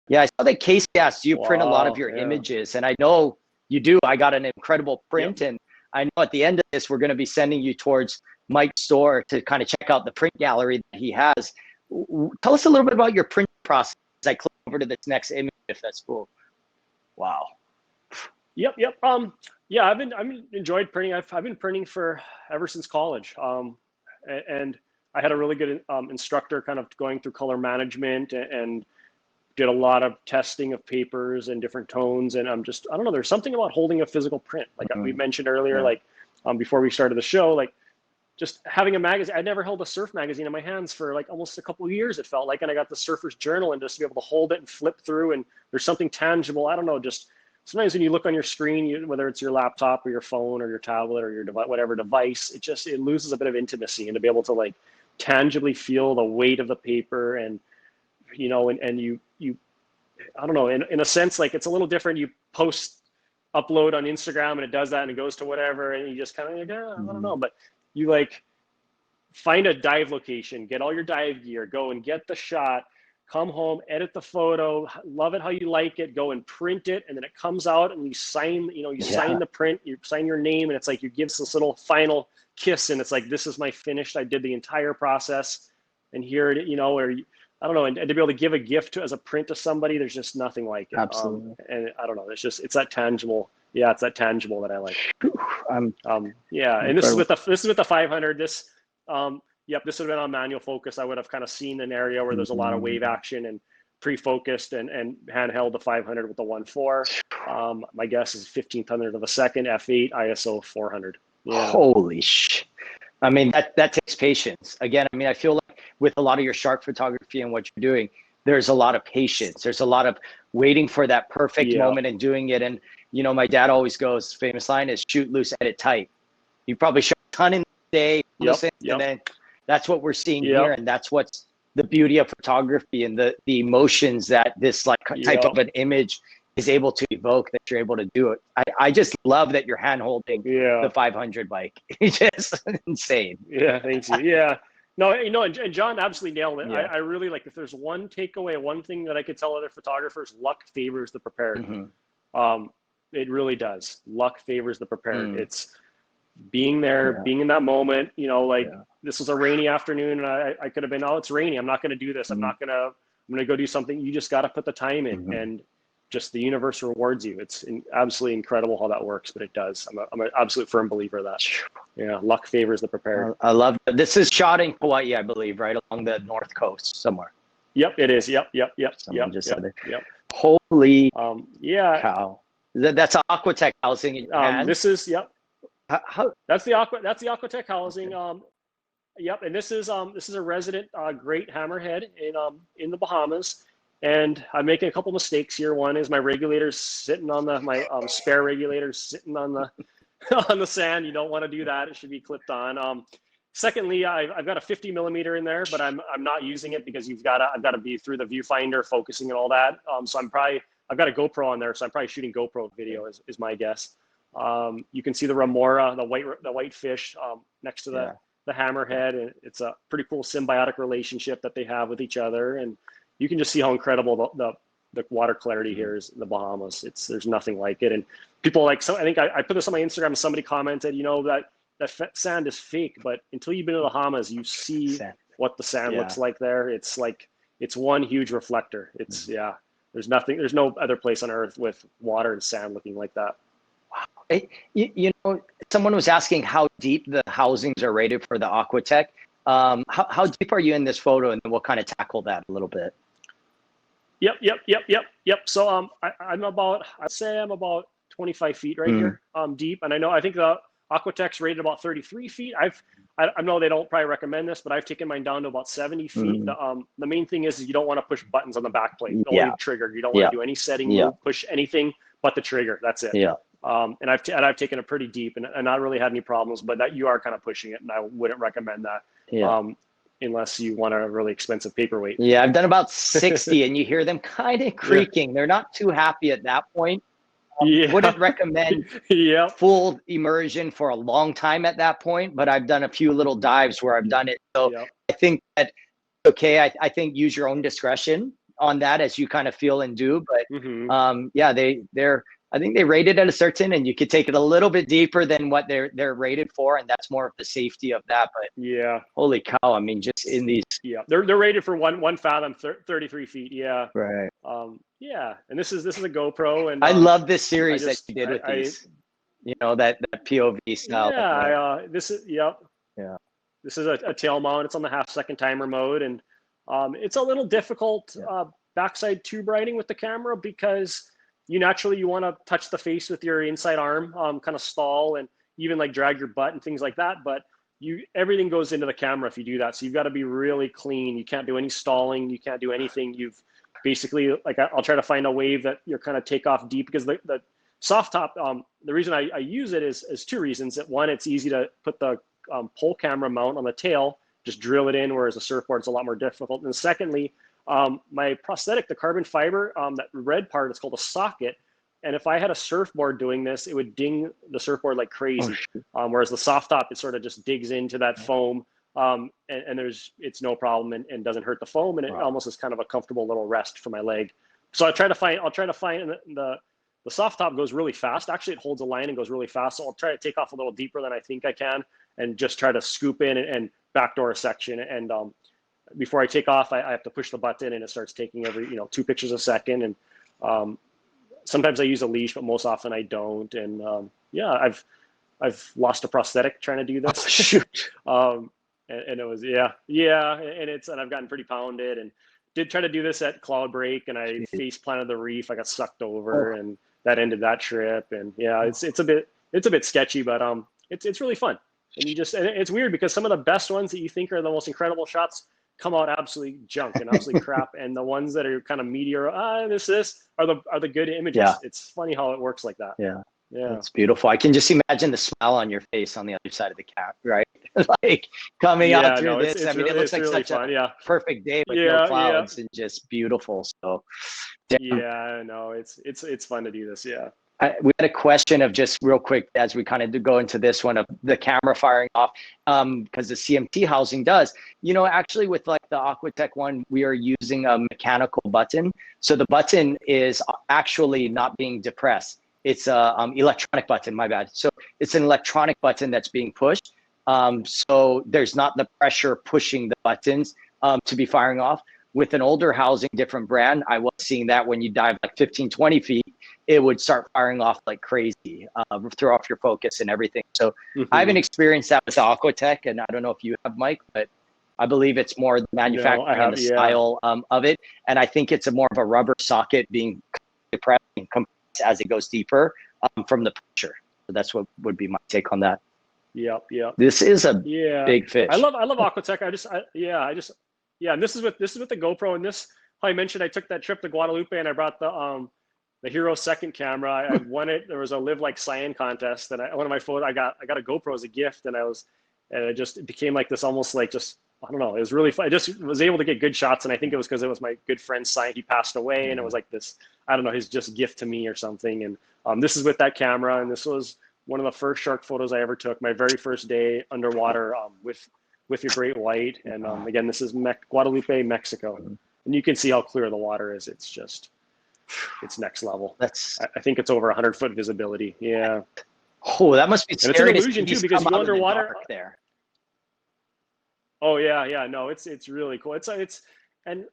Yeah, I saw that Casey asked, you print a lot of your yeah. images, and I know you do. I got an incredible print, and I know at the end of this, we're going to be sending you towards Mike's store to kind of check out the print gallery that he has. Tell us a little bit about your print process as I click over to this next image, if that's cool. Wow. Yep. Yeah, I've enjoyed printing. I've been printing ever since college. And I had a really good instructor kind of going through color management and did a lot of testing of papers and different tones. And I don't know, there's something about holding a physical print. Like we mentioned earlier, like before we started the show, like just having a magazine. I never held a surf magazine in my hands for like almost a couple of years, it felt like, and I got the Surfer's Journal, and just to be able to hold it and flip through, and there's something tangible. I don't know, just sometimes when you look on your screen, whether it's your laptop or your phone or your tablet or your whatever device, it loses a bit of intimacy, and to be able to like tangibly feel the weight of the paper, and you know, and you I don't know, in a sense, like it's a little different. You upload on Instagram and it does that and it goes to whatever, and you just kind of like, I don't know, but you like find a dive location, get all your dive gear, go and get the shot, come home, edit the photo, love it how you like it, go and print it, and then it comes out and you sign, sign the print, you sign your name, and it's like you give this little final kiss, and it's like, this is my finished, I did the entire process, and here it, or I don't know, and to be able to give a gift as a print to somebody, there's just nothing like it. Absolutely. And I don't know, it's that tangible. Yeah, it's that tangible that I like. Yeah, and this is with the 500. This this would have been on manual focus. I would have kind of seen an area where there's a lot of wave action and pre-focused and handheld the 500 with the 1.4. My guess is 1500th of a second, f8, ISO 400. Yeah. Holy sh! I mean, that takes patience. Again, I mean, I feel like with a lot of your shark photography and what you're doing, there's a lot of patience. There's a lot of waiting for that perfect moment and doing it. And my dad always goes, famous line is shoot loose, edit tight. You probably shot a ton in the day, and then that's what we're seeing here, and that's what's the beauty of photography and the emotions that this type of an image is able to evoke, that you're able to do it. I just love that you're hand holding the 500 bike. It's just insane. Yeah, thank you. Yeah. No, and John absolutely nailed it. I really like, if there's one takeaway, one thing that I could tell other photographers, luck favors the prepared. It really does. Luck favors the prepared. It's being there, being in that moment, this was a rainy afternoon, and I could have been, it's rainy, I'm not going to do this. I'm going to go do something. You just got to put the time in, and just the universe rewards you. It's absolutely incredible how that works, but it does. I'm an absolute firm believer of that. Yeah, luck favors the prepared. I love it. This is shot in Hawaii, I believe, right along the north coast somewhere. Yep, it is. Yep. Holy cow! That's Aquatech housing. This is that's the Aquatech housing. And this is a resident great hammerhead in the Bahamas. And I'm making a couple mistakes here. One is my regulator's sitting on my spare regulator's sitting on the on the sand. You don't want to do that. It should be clipped on. Secondly, I've got a 50 millimeter in there, but I'm not using it because I've got to be through the viewfinder, focusing and all that. So I've got a GoPro on there, so I'm probably shooting GoPro video is my guess. You can see the remora, the white fish next to the hammerhead, and it's a pretty cool symbiotic relationship that they have with each other. And you can just see how incredible the water clarity here is in the Bahamas. There's nothing like it. And people I think I put this on my Instagram, and somebody commented, that sand is fake, but until you've been to the Bahamas, you see what the sand looks like there. It's like, it's one huge reflector. It's there's no other place on earth with water and sand looking like that. Wow. Someone was asking how deep the housings are rated for the Aquatech. How deep are you in this photo, and then we'll kind of tackle that a little bit. Yep. So I'm about 25 feet right here, deep. And I think the Aquatech's rated about 33 feet. I know they don't probably recommend this, but I've taken mine down to about 70 feet. The main thing is you don't want to push buttons on the back plate. Only the trigger. You don't want to do any setting, push anything but the trigger. That's it. And I've taken it pretty deep and not really had any problems, but that you are kind of pushing it, and I wouldn't recommend that. Unless you want a really expensive paperweight. Yeah, I've done about 60, and you hear them kind of creaking. They're not too happy at that point. Wouldn't recommend full immersion for a long time at that point, but I've done a few little dives where I've done it. So I think that, okay, I think use your own discretion. on that as you kind of feel and do. But Mm-hmm. yeah, I think they rated at a certain, and you could take it a little bit deeper than what they're rated for, and that's more of the safety of that. But Yeah. holy cow, I mean, just in these. Yeah, they're rated for one fathom, 33 feet. Yeah. Right. Yeah, and this is a GoPro, and I love this series that you did with these. You know, that POV style. Yeah, this is Yeah. This is a tail mount. It's on the half-second timer mode, and it's a little difficult backside tube riding with the camera because you want to touch the face with your inside arm, kind of stall and even like drag your butt and things like that. But everything goes into the camera if you do that. So you've got to be really clean. You can't do any stalling. You can't do anything. You've basically, like, I'll try to find a wave that you're kind of take off deep, because the soft top, the reason I use it is two reasons. One, it's easy to put the pole camera mount on the tail, just drill it in, whereas a surfboard is a lot more difficult. And secondly, my prosthetic, the carbon fiber, that red part, it's called a socket. And if I had a surfboard doing this, it would ding the surfboard like crazy. Whereas the soft top, it sort of just digs into that foam, and it's no problem and doesn't hurt the foam, and it almost is kind of a comfortable little rest for my leg. So I'll try to find the soft top goes really fast. Actually, it holds a line and goes really fast. So I'll try to take off a little deeper than I think I can, and just try to scoop in and backdoor a section. And before I take off, I have to push the button, and it starts taking every 2 pictures a second. And sometimes I use a leash, but most often I don't. And I've lost a prosthetic trying to do this. Oh, shoot. And it was and I've gotten pretty pounded, and did try to do this at Cloud Break, and I face planted the reef. I got sucked over, and that ended that trip. And yeah, it's a bit sketchy, but it's really fun. And it's weird because some of the best ones that you think are the most incredible shots come out absolutely junk and absolutely crap, and the ones that are kind of meteor, this are the good images. Yeah. It's funny how it works like that. Yeah. Yeah. It's beautiful. I can just imagine the smile on your face on the other side of the cat, right? Like coming out through this. It looks like really such fun. a perfect day with no clouds and just beautiful. So it's fun to do this. Yeah. We had a question of, just real quick as we kind of go into this one, of the camera firing off, because the CMT housing does. Actually with like the Aquatech one, we are using a mechanical button. So the button is actually not being depressed. It's a electronic button, my bad. So it's an electronic button that's being pushed. So there's not the pressure pushing the buttons to be firing off. With an older housing, different brand, I was seeing that when you dive like 15, 20 feet, it would start firing off like crazy, throw off your focus and everything. So I haven't experienced that with Aquatech, and I don't know if you have, Mike, but I believe it's more the manufacturing and the style of it. And I think it's more of a rubber socket being depressed and compressed as it goes deeper from the pressure. So that's what would be my take on that. Yeah. This is a big fish. I love Aquatech. And this is with the GoPro, and this, how I mentioned, I took that trip to Guadalupe, and I brought the Hero second camera. I won it. There was a Live Like Cyan contest, and one of my photos, I got a GoPro as a gift, and it became like this, almost like, just, I don't know, it was really fun. I just was able to get good shots, and I think it was because it was my good friend Cyan. He passed away, and it was like this, I don't know, his just gift to me or something. And this is with that camera, and this was one of the first shark photos I ever took, my very first day underwater with your great white. And again, this is Guadalupe, Mexico, and you can see how clear the water is. It's next level. I think it's over 100-foot visibility. Yeah. Oh, that must be scary. And it's an illusion too, because you go underwater there. Oh yeah. No, it's really cool. And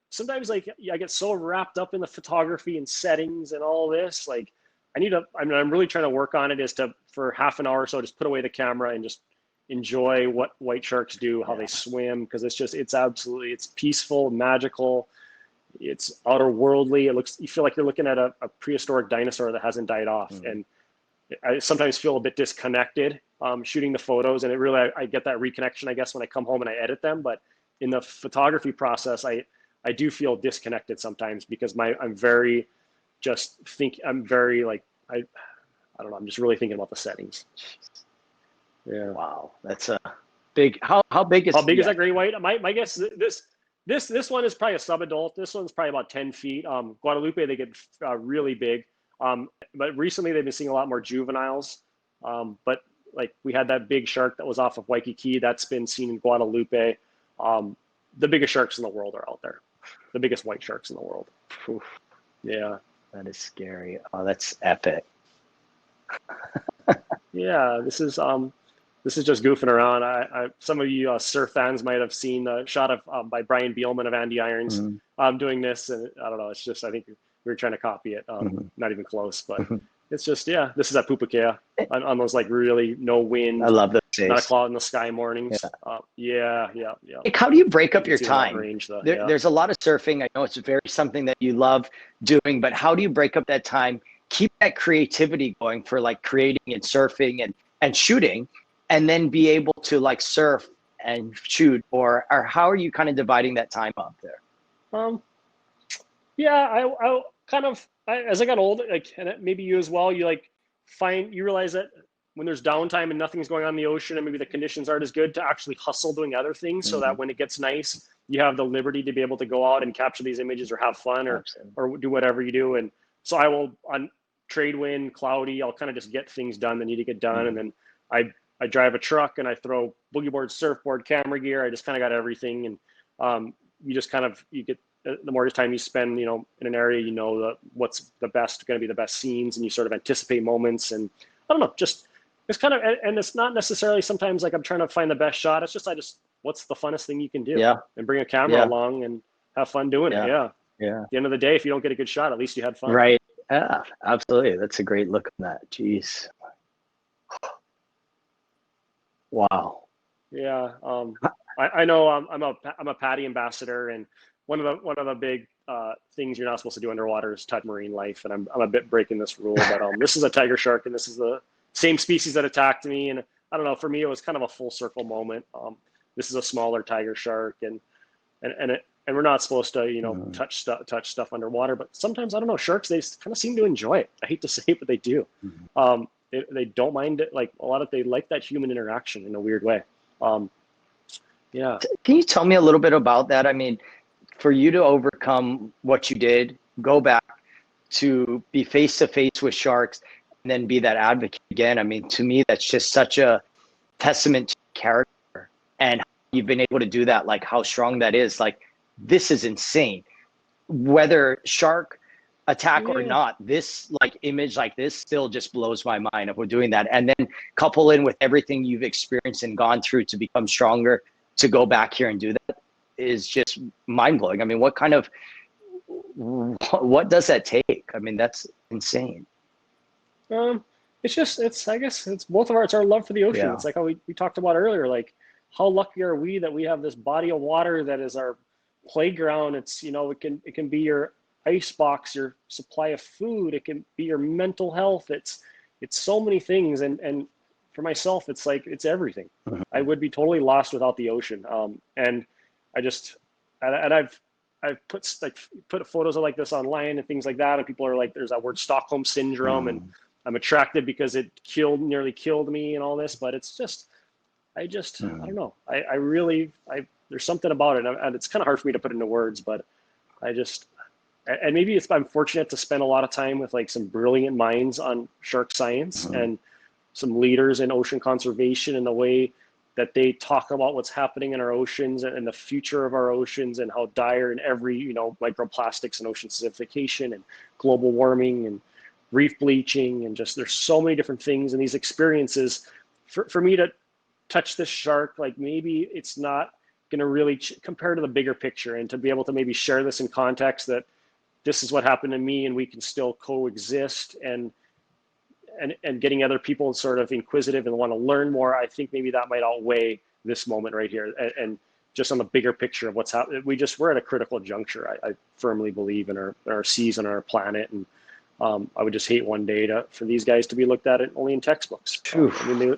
sometimes, like, I get so wrapped up in the photography and settings and all this. Like, I'm really trying to work on it, is to, for half an hour or so, just put away the camera and just enjoy what white sharks do, how they swim, because it's peaceful, magical, it's outerworldly. You feel like you're looking at a prehistoric dinosaur that hasn't died off. And I sometimes feel a bit disconnected shooting the photos, and I get that reconnection, I guess, when I come home and I edit them. But in the photography process, I do feel disconnected sometimes, because I'm very like, I don't know, I'm just really thinking about the settings. Yeah. Wow, that's a big. How big is that great white? My guess is this one is probably a sub-adult. This one's probably about 10 feet. Guadalupe, they get really big. But recently they've been seeing a lot more juveniles. But like, we had that big shark that was off of Waikiki, that's been seen in Guadalupe. The biggest sharks in the world are out there. the biggest white sharks in the world. Oof, Yeah. that is scary. Oh, that's epic. Yeah, this is just goofing around. Some of you surf fans might have seen a shot of by Brian Bielman of Andy Irons doing this, and I don't know. It's just I think we were trying to copy it. Not even close, but it's just this is at Pupukea on those like really no wind. I love those days. Not a cloud in the sky mornings. Yeah. Like, how do you break up your time? Range, There's a lot of surfing. I know it's very something that you love doing, but how do you break up that time? Keep that creativity going for like creating and surfing and shooting, and then be able to like surf and shoot, or how are you kind of dividing that time up there? Yeah, I kind of as I got older, like, and maybe you as well, you realize that when there's downtime and nothing's going on in the ocean and maybe the conditions aren't as good, to actually hustle doing other things so that when it gets nice, you have the liberty to be able to go out and capture these images or have fun or do whatever you do. And so I will, on trade wind, cloudy, I'll kind of just get things done that need to get done. And then I drive a truck and I throw boogie board, surfboard, camera gear. I just kind of got everything. And you get, the more time you spend, in an area, what's the best going to be the best scenes, and you sort of anticipate moments. And I don't know, it's kind of, and it's not necessarily sometimes like I'm trying to find the best shot. It's just, what's the funnest thing you can do? Yeah. And bring a camera along and have fun doing it. Yeah. Yeah. At the end of the day, if you don't get a good shot, at least you had fun. Right. Yeah, absolutely. That's a great look at that. Jeez. Wow. Yeah. I know I'm a PADI ambassador, and one of the big things you're not supposed to do underwater is touch marine life. And I'm a bit breaking this rule, but this is a tiger shark, and this is the same species that attacked me. And I don't know, for me, it was kind of a full circle moment. This is a smaller tiger shark, and we're not supposed to, touch stuff underwater, but sometimes, I don't know, sharks, they kind of seem to enjoy it. I hate to say it, but they do. They don't mind it. Like they like that human interaction in a weird way. Yeah. Can you tell me a little bit about that? I mean, for you to overcome what you did, go back to be face to face with sharks, and then be that advocate again. I mean, to me, that's just such a testament to character, and you've been able to do that. Like how strong that is. Like, this is insane. Whether shark attack or not, this like image like this still just blows my mind if we're doing that. And then couple in with everything you've experienced and gone through to become stronger, to go back here and do that is just mind blowing. I mean, what does that take? I mean, that's insane. I guess it's both of it's our love for the ocean. It's like how we talked about earlier, like how lucky are we that we have this body of water that is our playground. It's, it can be your ice box, your supply of food. It can be your mental health. It's so many things. And for myself, it's like, it's everything. I would be totally lost without the ocean. And I've put photos of like this online and things like that. And people are like, there's that word Stockholm syndrome, and I'm attracted because it nearly killed me and all this, but it's just, I don't know. I really, there's something about it, and it's kind of hard for me to put into words, but and maybe I'm fortunate to spend a lot of time with like some brilliant minds on shark science and some leaders in ocean conservation, and the way that they talk about what's happening in our oceans and the future of our oceans, and how dire and every, microplastics and ocean acidification and global warming and reef bleaching, and just, there's so many different things and these experiences. For me to touch this shark, like maybe it's not going to really compare to the bigger picture, and to be able to maybe share this in context that this is what happened to me and we can still coexist, and getting other people sort of inquisitive and want to learn more. I think maybe that might outweigh this moment right here. And just on the bigger picture of what's happening, we're at a critical juncture. I firmly believe in our seas and our planet. And I would just hate one day for these guys to be looked at it only in textbooks.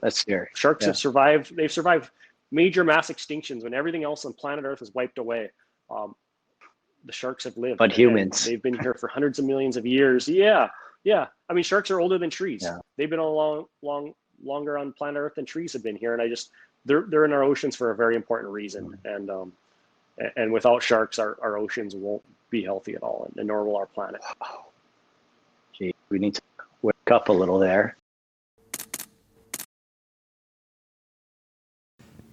That's scary. Sharks have survived. They've survived major mass extinctions when everything else on planet Earth is wiped away. The sharks have lived. But humans. They've been here for hundreds of millions of years. Yeah. I mean, sharks are older than trees. Yeah. They've been longer on planet Earth than trees have been here. And they're in our oceans for a very important reason. And without sharks, our oceans won't be healthy at all, and nor will our planet. Gee, we need to wake up a little there.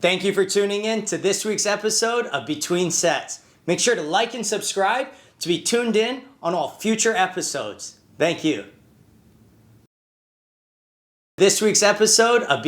Thank you for tuning in to this week's episode of Between Sets. Make sure to like and subscribe to be tuned in on all future episodes. Thank you. This week's episode of